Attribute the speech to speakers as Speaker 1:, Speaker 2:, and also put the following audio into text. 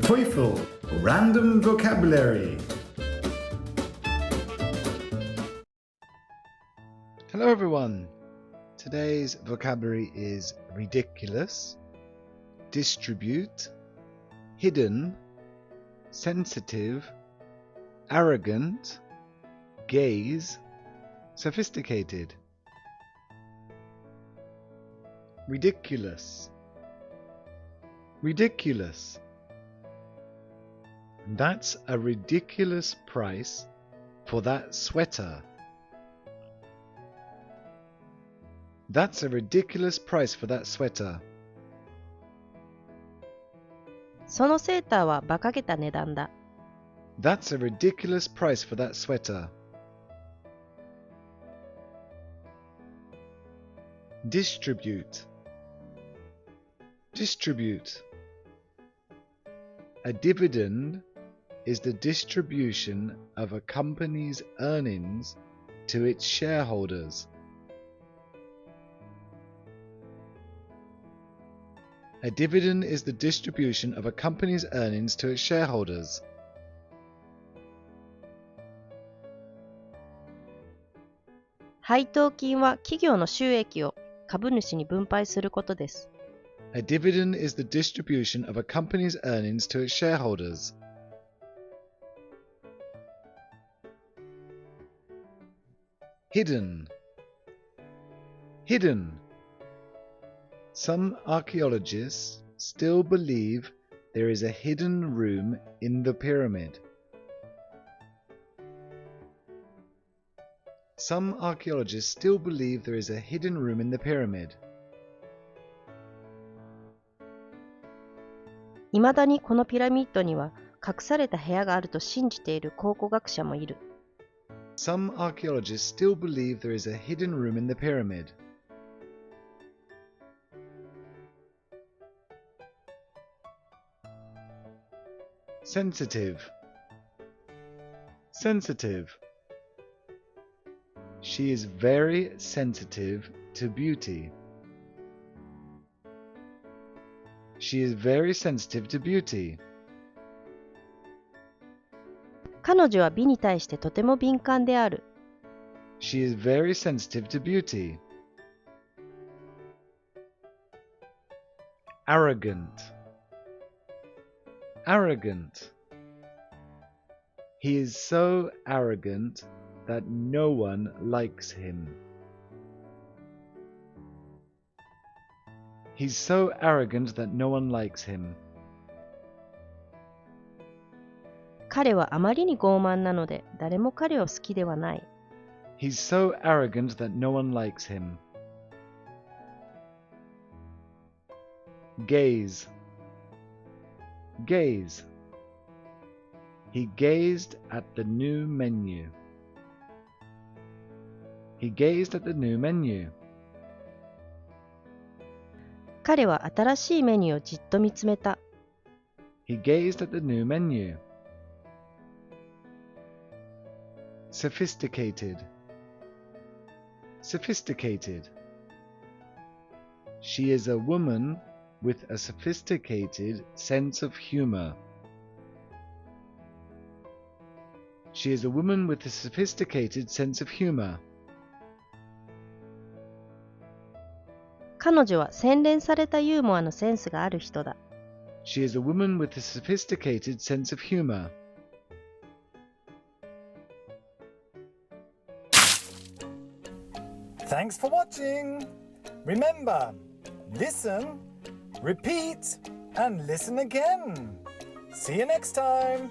Speaker 1: TOEFL Random Vocabulary.
Speaker 2: Hello everyone. Today's vocabulary is ridiculous, distribute, hidden, sensitive, arrogant, gaze, sophisticated. Ridiculous. Ridiculous. That's a ridiculous price for that sweater. That's a ridiculous price for that sweater.
Speaker 3: そのセーターは馬鹿げた値段だ。
Speaker 2: That's a ridiculous price for that sweater. Distribute. Distribute. A dividend is the distribution of a company's earnings to its shareholders. A dividend is the distribution of a company's earnings to its shareholders.
Speaker 3: 配当金は企業の収益を株主に分配することです。
Speaker 2: A dividend is the distribution of a company's earnings to its shareholders. Hidden. Hidden. Some archaeologists still believe there is a hidden room in the pyramid. Some archaeologists still believe there is a hidden room in the pyramid.
Speaker 3: いまだにこのピラミッドには隠された部屋があると信じている考古学者もいる。
Speaker 2: Some archaeologists still believe there is a hidden room in the pyramid. Sensitive. Sensitive. She is very sensitive to beauty. She is very sensitive to beauty.
Speaker 3: 彼女は美に対してとても敏感である。
Speaker 2: She is very sensitive to beauty. Arrogant. Arrogant. He is so arrogant that no one likes him. He's so arrogant that no one likes him.
Speaker 3: 彼はあまりに傲慢なので誰も彼を好きではない。
Speaker 2: He's so arrogant that no one likes him. Gaze. Gaze. He gazed at the new menu. He gazed at the new menu.
Speaker 3: 彼は新しいメニューをじっと見つめた。
Speaker 2: He gazed at the new menu. Sophisticated. Sophisticated. She is a woman with a sophisticated sense of humor. She is a woman with a sophisticated sense of humor.
Speaker 3: 彼女は洗練されたユーモアのセンスがある人だ。
Speaker 2: She is a woman with a sophisticated sense of humor.
Speaker 4: Thanks for watching. Remember, listen, repeat, and listen again. See you next time.